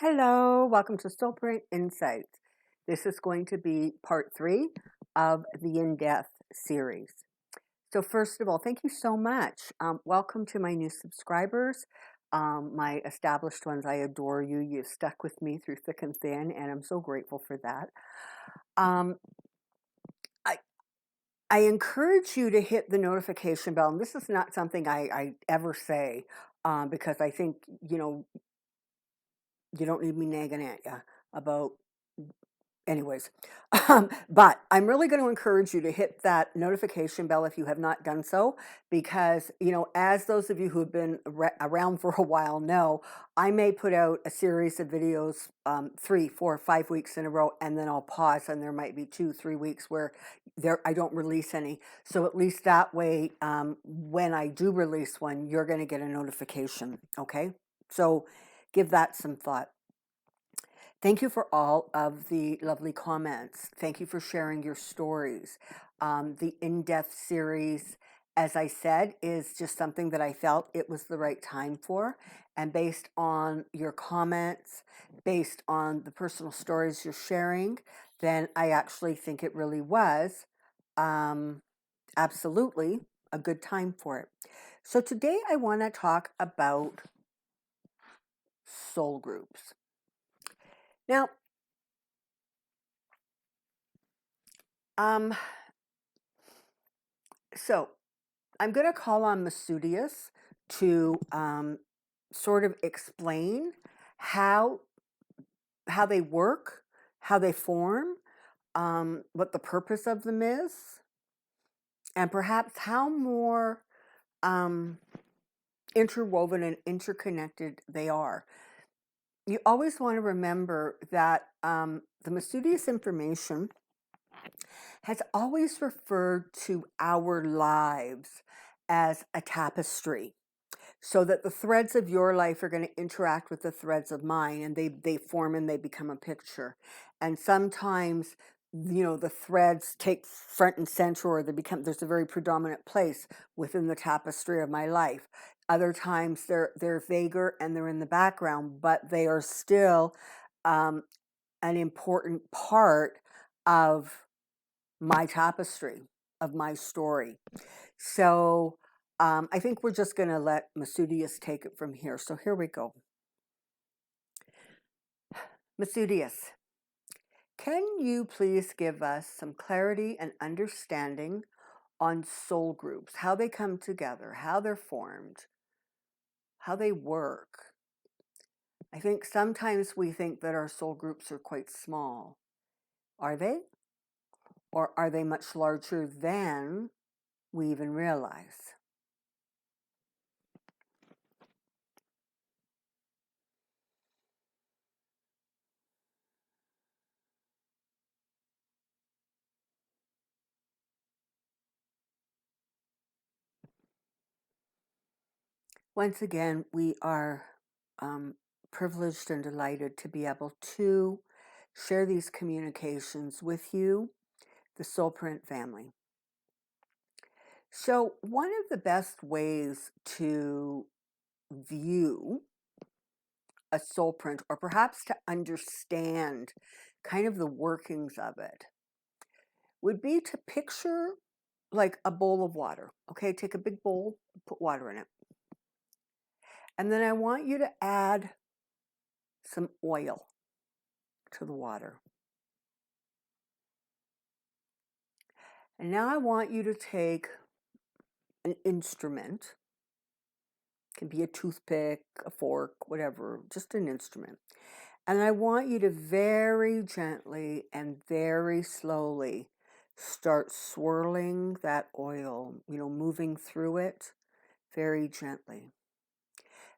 Hello, welcome to Soulprint Insights. This is going to be part 3 of the In-Depth series. So first of all, thank you so much. Welcome to my new subscribers, my established ones. I adore you. You've stuck with me through thick and thin, and I'm so grateful for that. Um, I, I encourage you to hit the notification bell, and this is not something I ever say because I think, you don't need me nagging at you about. Anyways, but I'm really going to encourage you to hit that notification bell if you have not done so, because, as those of you who have been around for a while know, I may put out a series of videos 3, 4, 5 weeks in a row, and then I'll pause, and there might be 2, 3 weeks where I don't release any. So at least that way, when I do release one, you're going to get a notification. Okay, so give that some thought. Thank you for all of the lovely comments. Thank you for sharing your stories. The in-depth series, as I said, is just something that I felt it was the right time for. And based on your comments, based on the personal stories you're sharing, then I actually think it really was absolutely a good time for it. So today I want to talk about soul groups. Now, so I'm going to call on Masudius to sort of explain how they work, how they form, what the purpose of them is, and perhaps how more interwoven and interconnected they are. You always want to remember that the Masudius information has always referred to our lives as a tapestry, so that the threads of your life are going to interact with the threads of mine, and they form and they become a picture. And sometimes, the threads take front and center, or there's a very predominant place within the tapestry of my life. Other times they're vaguer and they're in the background, but they are still an important part of my tapestry, of my story. So I think we're just going to let Masudius take it from here. So here we go. Masudius, can you please give us some clarity and understanding on soul groups, how they come together, how they're formed, how they work? I think sometimes we think that our soul groups are quite small. Are they? Or are they much larger than we even realize? Once again, we are privileged and delighted to be able to share these communications with you, the Soulprint family. So one of the best ways to view a soul print, or perhaps to understand kind of the workings of it, would be to picture like a bowl of water. Okay, take a big bowl, put water in it. And then I want you to add some oil to the water. And now I want you to take an instrument. It can be a toothpick, a fork, whatever, just an instrument. And I want you to very gently and very slowly start swirling that oil, moving through it very gently.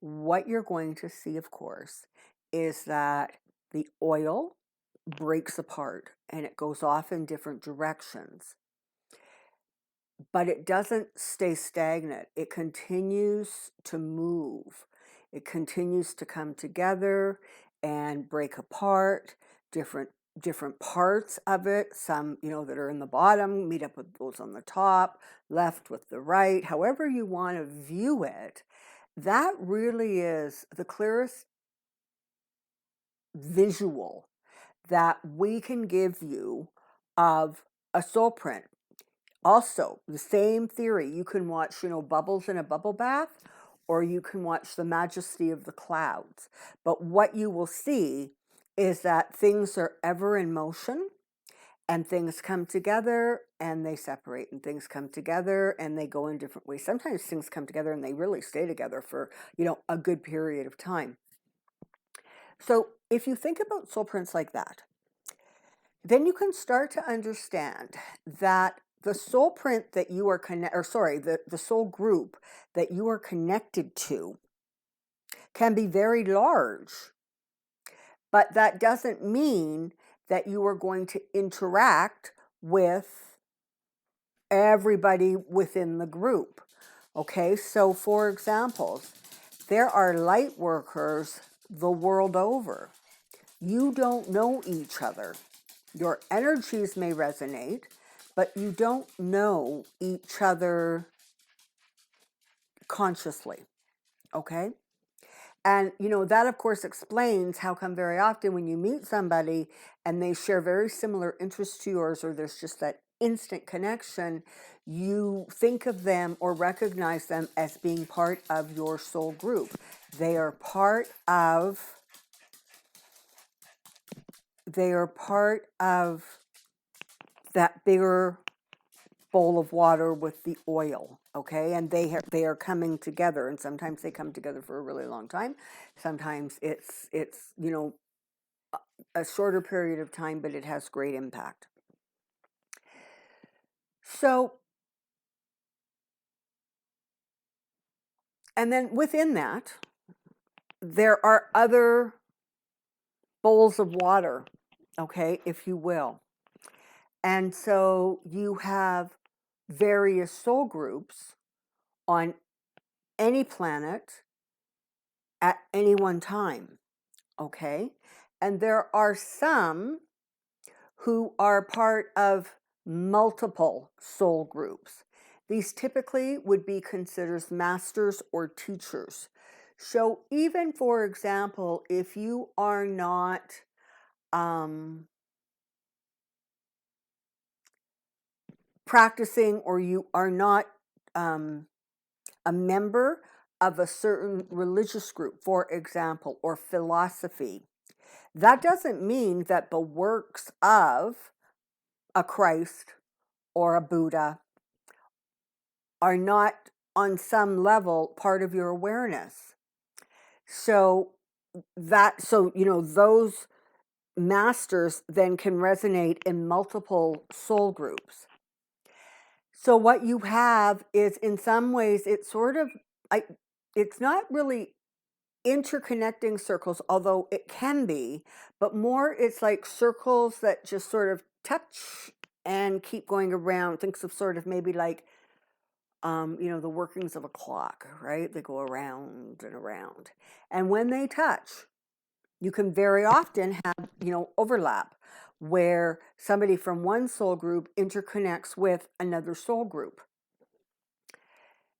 What you're going to see, of course, is that the oil breaks apart and it goes off in different directions. But it doesn't stay stagnant. It continues to move. It continues to come together and break apart. Different parts of it, some, that are in the bottom, meet up with those on the top, left with the right, however you want to view it. That really is the clearest visual that we can give you of a soul print. Also, the same theory, you can watch, bubbles in a bubble bath, or you can watch the majesty of the clouds. But what you will see is that things are ever in motion, and things come together and they separate, and things come together and they go in different ways. Sometimes things come together and they really stay together for, a good period of time. So if you think about soul prints like that, then you can start to understand that the soul print that you are the soul group that you are connected to can be very large, but that doesn't mean that you are going to interact with everybody within the group. Okay, so for example, there are light workers the world over. You don't know each other. Your energies may resonate, but you don't know each other consciously, okay? And, that of course explains how come very often when you meet somebody and they share very similar interests to yours, or there's just that instant connection, you think of them or recognize them as being part of your soul group. They are part of, that bigger bowl of water with the oil, okay? And they are coming together, and sometimes they come together for a really long time. Sometimes it's a shorter period of time, but it has great impact. So, and then within that, there are other bowls of water, okay, if you will. And so you have various soul groups on any planet at any one time, okay? And there are some who are part of multiple soul groups. These typically would be considered masters or teachers. So even, for example, if you are not practicing, or you are not a member of a certain religious group, for example, or philosophy, that doesn't mean that the works of a Christ or a Buddha are not on some level part of your awareness. So those masters then can resonate in multiple soul groups. So what you have is, in some ways, it's sort of, it's not really interconnecting circles, although it can be, but more it's like circles that just sort of touch and keep going around. Think of sort of maybe like, the workings of a clock, right? They go around and around. And when they touch, you can very often have, overlap, where somebody from one soul group interconnects with another soul group.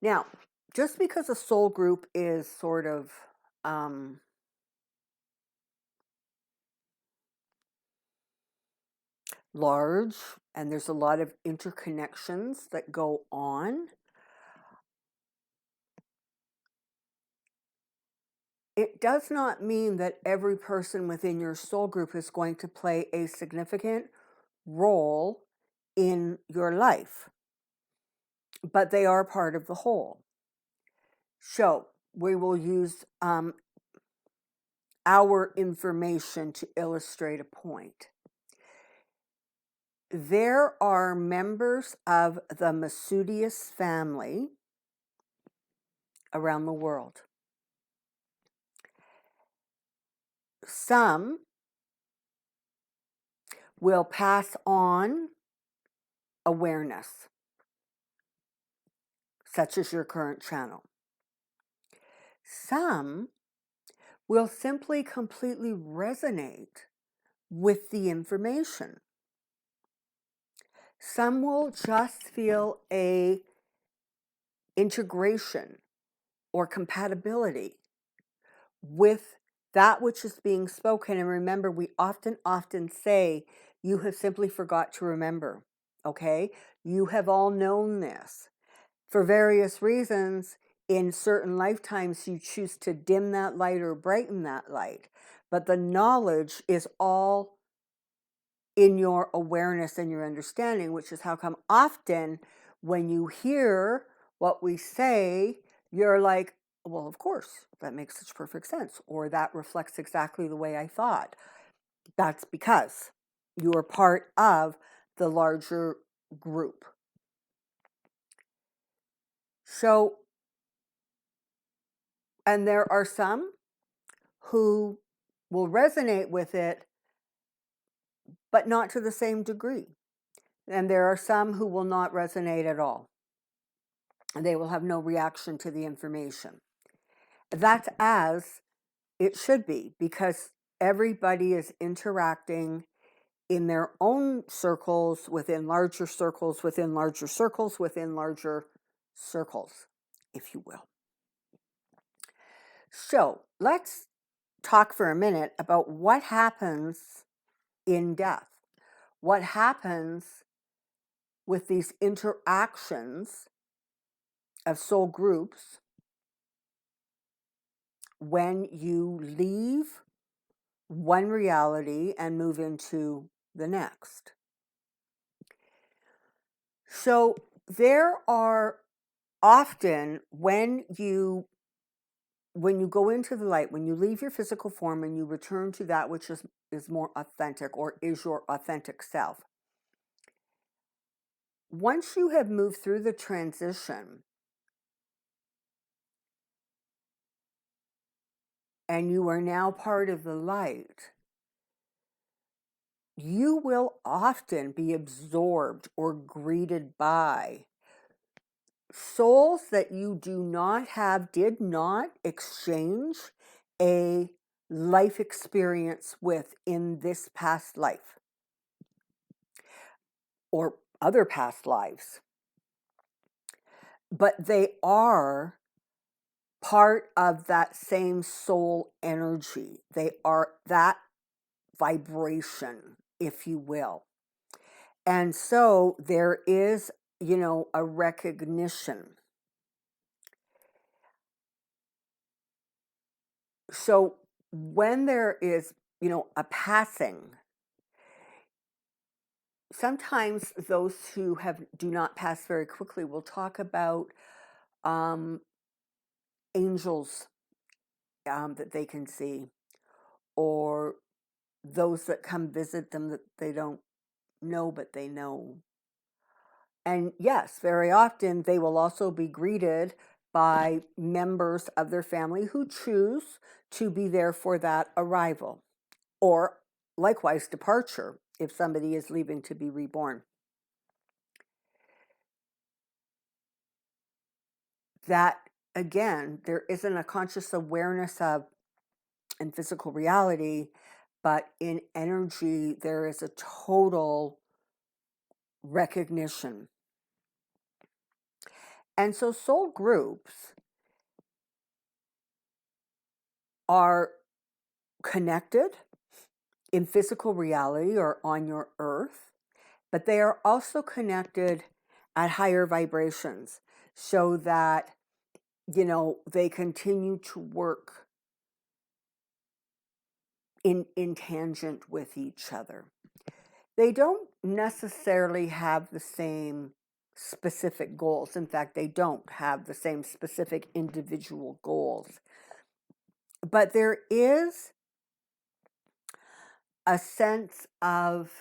Now, just because a soul group is sort of large and there's a lot of interconnections that go on, it does not mean that every person within your soul group is going to play a significant role in your life, but they are part of the whole. So we will use our information to illustrate a point. There are members of the Masudius family around the world. Some will pass on awareness, such as your current channel. Some will simply completely resonate with the information. Some will just feel a integration or compatibility with that which is being spoken. And remember, we often say, you have simply forgot to remember. Okay? You have all known this. For various reasons, in certain lifetimes, you choose to dim that light or brighten that light. But the knowledge is all in your awareness and your understanding, which is how come often when you hear what we say, you're like, well, of course, that makes such perfect sense, or that reflects exactly the way I thought. That's because you are part of the larger group. So, and there are some who will resonate with it, but not to the same degree. And there are some who will not resonate at all. And they will have no reaction to the information. That's as it should be, because everybody is interacting in their own circles, within larger circles, within larger circles, within larger circles, if you will. So let's talk for a minute about what happens in death. What happens with these interactions of soul groups when you leave one reality and move into the next. So there are often, when you go into the light, when you leave your physical form and you return to that which is more authentic, or is your authentic self, once you have moved through the transition and you are now part of the light, you will often be absorbed or greeted by souls that you did not exchange a life experience with in this past life or other past lives. But they are part of that same soul energy. They are that vibration, if you will. And so there is, a recognition. So when there is, a passing, sometimes those who do not pass very quickly will talk about um, angels that they can see, or those that come visit them that they don't know, but they know. And yes, very often they will also be greeted by members of their family who choose to be there for that arrival, or likewise departure if somebody is leaving to be reborn. That, again, there isn't a conscious awareness of in physical reality, but in energy, there is a total recognition. And so soul groups are connected in physical reality or on your earth, but they are also connected at higher vibrations, so that, they continue to work in tangent with each other. They don't necessarily have the same specific goals. In fact, they don't have the same specific individual goals. But there is a sense of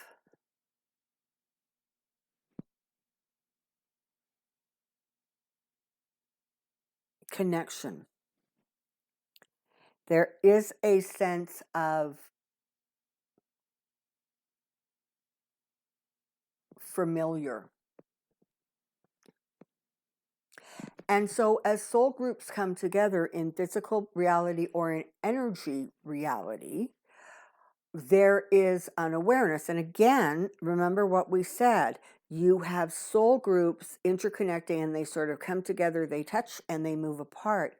connection. There is a sense of familiar. And so as soul groups come together in physical reality or in energy reality, there is an awareness. And again, remember what we said. You have soul groups interconnecting, and they sort of come together, they touch, and they move apart.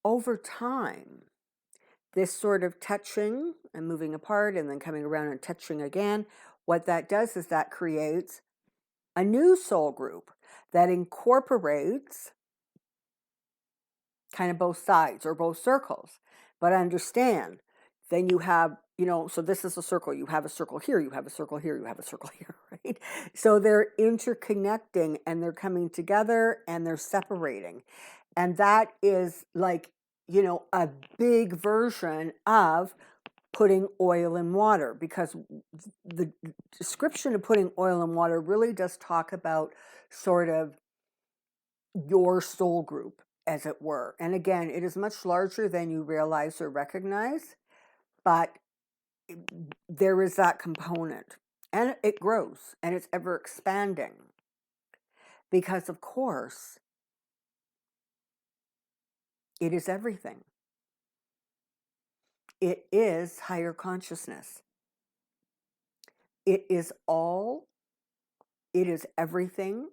Over time, this sort of touching and moving apart and then coming around and touching again, what that does is that creates a new soul group that incorporates kind of both sides or both circles. But understand, then you have, so this is a circle. You have a circle here, you have a circle here, you have a circle here, right? So they're interconnecting and they're coming together and they're separating. And that is like, a big version of putting oil in water, because the description of putting oil in water really does talk about sort of your soul group, as it were. And again, it is much larger than you realize or recognize, but there is that component. And it grows and it's ever expanding. Because, of course, it is everything. It is higher consciousness. It is all. It is everything.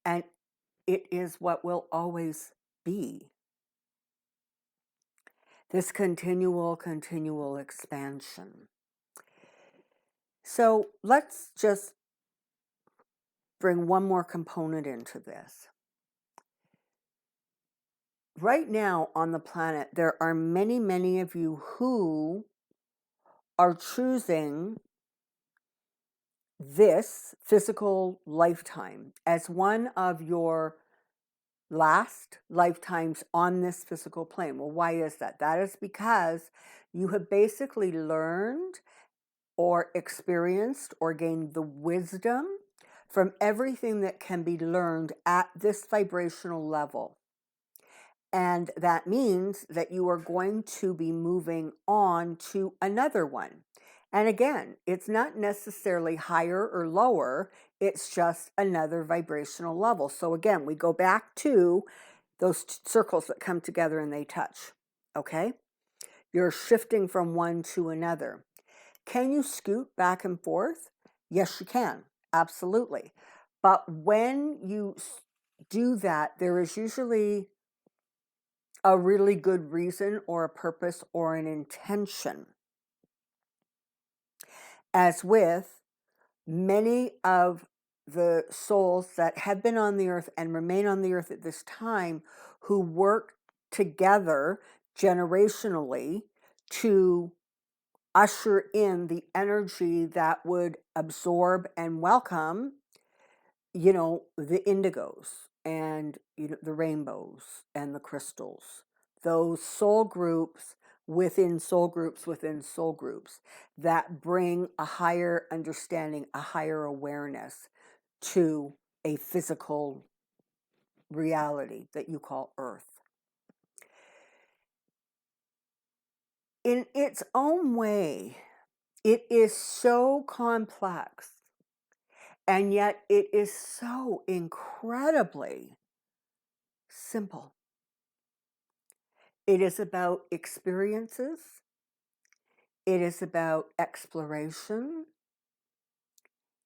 And it is what will always be. This continual expansion. So let's just bring one more component into this. Right now on the planet, there are many, many of you who are choosing this physical lifetime as one of your last lifetimes on this physical plane. Well, why is that? That is because you have basically learned or experienced or gained the wisdom from everything that can be learned at this vibrational level. And that means that you are going to be moving on to another one. And again, it's not necessarily higher or lower, it's just another vibrational level. So again, we go back to those circles that come together and they touch, okay? You're shifting from one to another. Can you scoot back and forth? Yes, you can. Absolutely. But when you do that, there is usually a really good reason or a purpose or an intention. As with many of the souls that have been on the earth and remain on the earth at this time, who work together generationally to usher in the energy that would absorb and welcome, the indigos and, the rainbows and the crystals, those soul groups within soul groups within soul groups that bring a higher understanding, a higher awareness to a physical reality that you call Earth. In its own way, it is so complex, and yet it is so incredibly simple. It is about experiences. It is about exploration.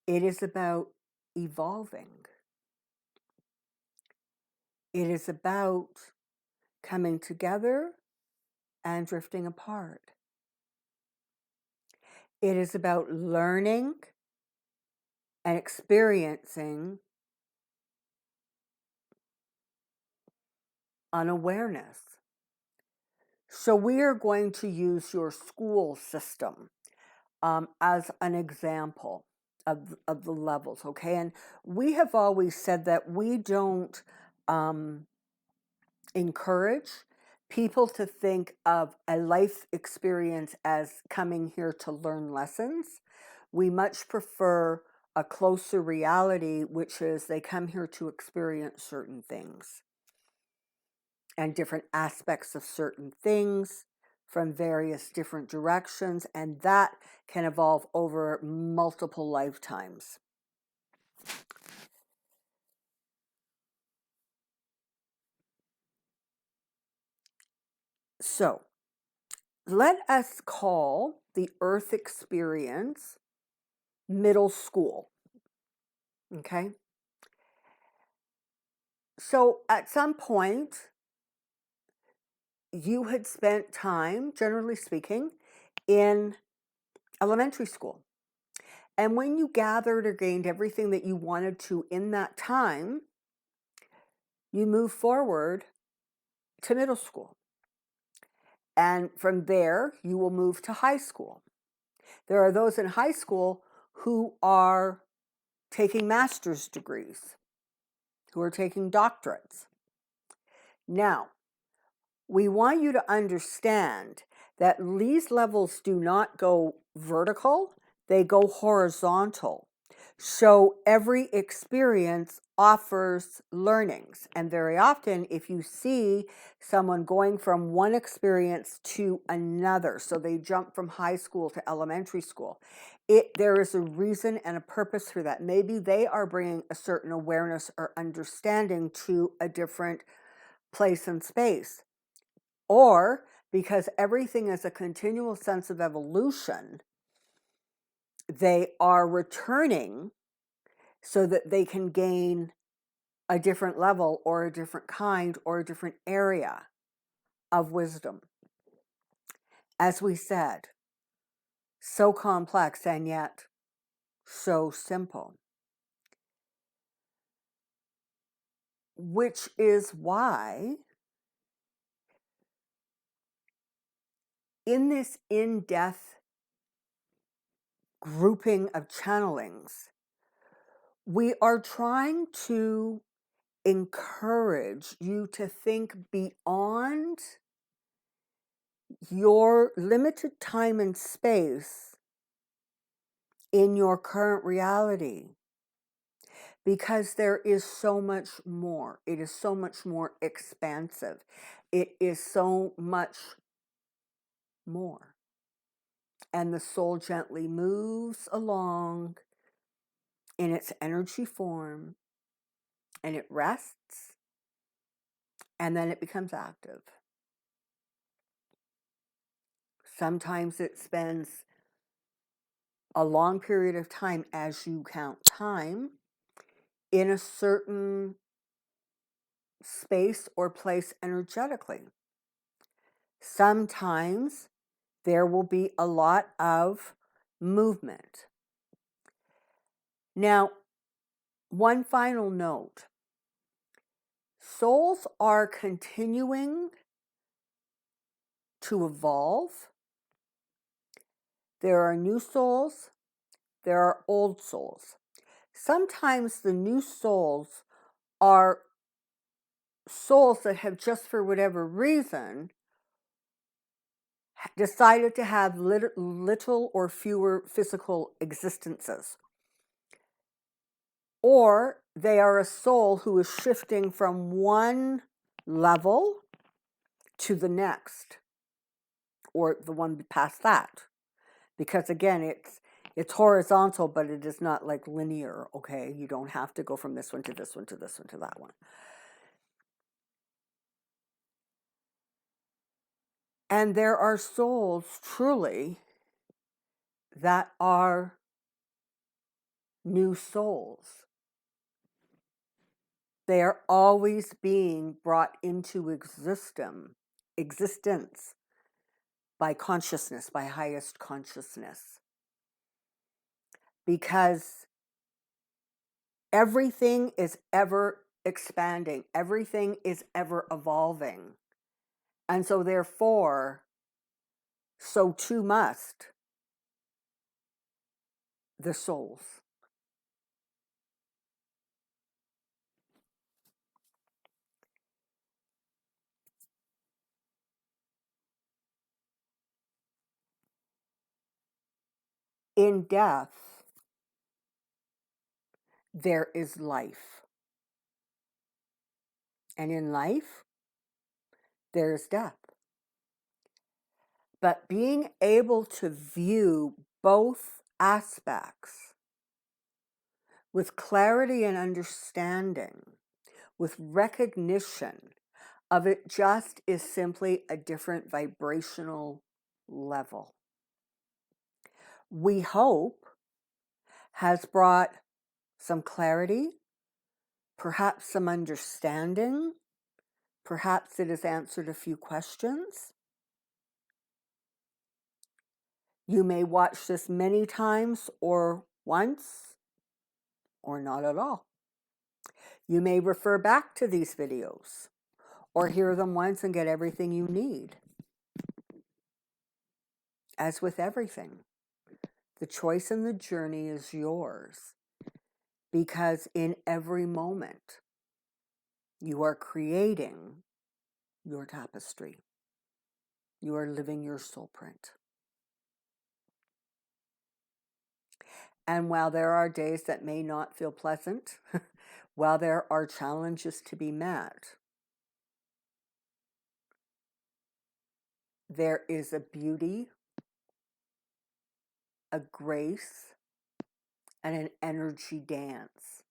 It is about evolving. It is about coming together and drifting apart. It is about learning and experiencing unawareness. So we are going to use your school system as an example of the levels, okay? And we have always said that we don't encourage people to think of a life experience as coming here to learn lessons. We much prefer a closer reality, which is they come here to experience certain things and different aspects of certain things from various different directions, and that can evolve over multiple lifetimes. So let us call the Earth experience middle school, okay? So at some point, you had spent time, generally speaking, in elementary school. And when you gathered or gained everything that you wanted to in that time, you move forward to middle school. And from there, you will move to high school. There are those in high school who are taking master's degrees, who are taking doctorates. Now, we want you to understand that these levels do not go vertical, they go horizontal. So every experience offers learnings. And very often, if you see someone going from one experience to another, so they jump from high school to elementary school, there is a reason and a purpose for that. Maybe they are bringing a certain awareness or understanding to a different place and space. Or because everything is a continual sense of evolution, they are returning so that they can gain a different level or a different kind or a different area of wisdom. As we said, so complex and yet so simple. Which is why in this in-depth grouping of channelings, we are trying to encourage you to think beyond your limited time and space in your current reality, because there is so much more. It is so much more expansive. It is so much more. And the soul gently moves along in its energy form, and it rests, and then it becomes active. Sometimes it spends a long period of time, as you count time, in a certain space or place energetically. Sometimes there will be a lot of movement. Now, one final note. Souls are continuing to evolve. There are new souls. There are old souls. Sometimes the new souls are souls that have, just for whatever reason, decided to have little or fewer physical existences. Or they are a soul who is shifting from one level to the next, or the one past that. Because again, it's horizontal, but it is not like linear, okay? You don't have to go from this one to this one to this one to that one. And there are souls, truly, that are new souls. They are always being brought into existence by consciousness, by highest consciousness. Because everything is ever expanding. Everything is ever evolving. And so therefore, so too must the souls. In death, there is life. And in life, there is death. But being able to view both aspects with clarity and understanding, with recognition of it, just is simply a different vibrational level. We hope has brought some clarity, perhaps some understanding, Perhaps it has answered a few questions. You may watch this many times or once or not at all. You may refer back to these videos or hear them once and get everything you need. As with everything, the choice and the journey is yours, because in every moment you are creating your tapestry. You are living your soul print. And while there are days that may not feel pleasant, while there are challenges to be met, there is a beauty, a grace, and an energy dance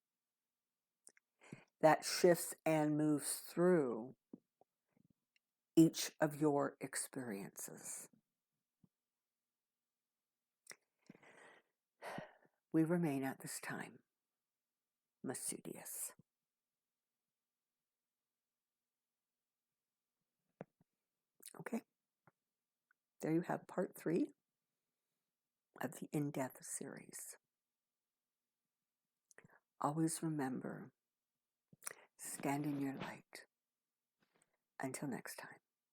that shifts and moves through each of your experiences. We remain at this time Masudius. Okay, there you have part 3 of the in-depth series. Always remember, stand in your light. Until next time.